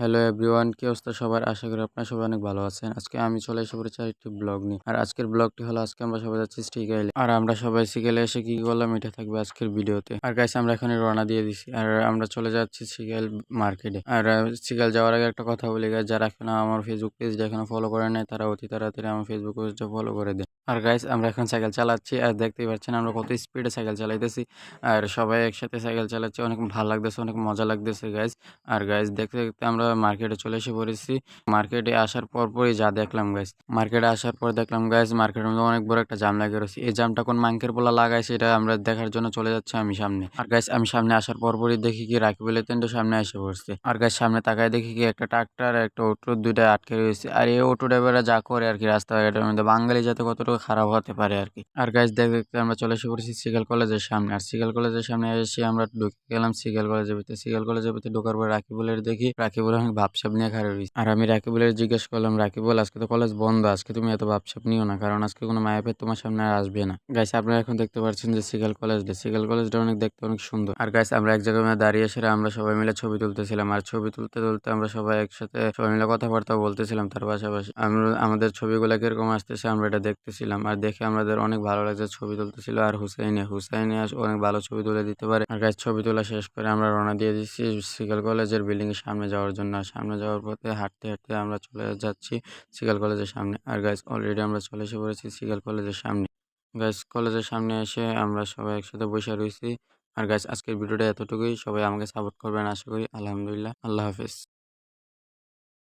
Hello everyone, কি অবস্থা সবার? আশা করি আপনারা সবাই অনেক ভালো আছেন। আজকে আমি চলে এসে পড়েছি আরেকটি ব্লগ নিয়ে। আর আজকের ব্লগটি হলো আজকে আমরা সবাই যাচ্ছি শ্রীকাইলে। আর আমরা সবাই শ্রীকাইলে এসে কি করলাম এটা থাকবে আজকের ভিডিওতে। আর গাইস আমরা এখানে রওনা দিয়ে দিছি। আর আমরা চলে যাচ্ছি শ্রীকাইল মার্কেটে। আর শ্রীকাইল যাওয়ার আগে একটা কথা বলি গাইস, যারা এখনো আমার ফেসবুক পেজটা এখনো ফলো করে নাই তারা অতি তাড়াতাড়ি আমার ফেসবুক পেজটা ফলো করে দেন। আর গাইস আমরা এখন সাইকেল চালাচ্ছি আর দেখতেই পাচ্ছেন আমরা কত স্পিডে সাইকেল চালাইতেছি। আর সবাই একসাথে সাইকেল চালাচ্ছি, অনেক ভালো লাগতেছে, অনেক মজা লাগতেছে গাইস। আর গাইস দেখতে দেখতে আমরা মার্কেটে চলে এসে পড়েছি। মার্কেটে আসার পরই যা দেখলাম গাইস, মার্কেটে আসার পর দেখলাম গাইস মার্কেটের মধ্যে অনেক বড় একটা জাম লাগিয়ে রয়েছে। এই জামটা কোন মাংকের পোলা লাগাইছে এটা আমরা দেখার জন্য চলে যাচ্ছি আমি সামনে। আর গাইস আমি সামনে আসার পরই দেখি কি রাকিবুল এতেন্ডো সামনে এসে পড়ছে। আর গাইস সামনে তাকায় দেখি কি একটা ট্রাক্টর একটা অটো দুইটা আটকে রয়েছে। আর এই অটো ড্রাইভাররা যা করে আর কি রাস্তাঘাটের মধ্যে, বাঙালি যাতে কতটুকু খারাপ হতে পারে আর কি। আর গাইস দেখতে দেখতে আমরা চলে এসে পড়েছি সিগাল কলেজের সামনে। আর সিগাল কলেজের সামনে এসে আমরা ঢুকে গেলাম সিগাল কলেজের ভিতরে। সিগাল কলেজের ভিতরে ঢোকার পর রাকিবুলের দেখি রাকিবুল অনেক ভাবসাব নিয়ে খাড়া রয়েছে। আর আমি রাকিবুলের জিজ্ঞেস করলাম, রাকিবুল আজকে তো কলেজ বন্ধ, আজকে তুমি এত ভাবসাব নিও না, কারণ আজকে কোনো মায়াপের তোমার সামনে আর আসবে না। গাইস আপনারা এখন দেখতে পাচ্ছেন যে সিগাল কলেজটা অনেক দেখতে অনেক সুন্দর। আর গাইস আমরা এক জায়গায় দাঁড়িয়ে এসে আমরা সবাই মিলে ছবি তুলতেছিলাম। আর ছবি তুলতে তুলতে আমরা সবাই একসাথে সবাই মিলে কথাবার্তা বলতেছিলাম। তার পাশাপাশি আমরা আমাদের ছবিগুলো কিরকম আসতেছে আমরা এটা দেখতেছিলাম। আর দেখে আমাদের অনেক ভালো লাগছে, ছবি তুলতেছিল। আর হুসাইনে অনেক ভালো ছবি তুলে দিতে পারে। আর গাইস ছবি তোলা শেষ করে আমরা রওনা দিয়ে দিচ্ছি সিগাল কলেজের বিল্ডিং এর সামনে যাওয়ার জন্য। আর সামনে যাওয়ার পথে হাঁটতে হাঁটতে আমরা চলে যাচ্ছি সিগাল কলেজের সামনে। আর গাইস অলরেডি আমরা চলে এসে পড়েছি সিগাল কলেজের সামনে। গাইস কলেজের সামনে এসে আমরা সবাই একসাথে বসে রয়েছি। আর গাইস আজকের ভিডিওটা এতটুকুই, সবাই আমাকে সাপোর্ট করবেন আশা করি। আলহামদুলিল্লাহ, আল্লাহ হাফেজ।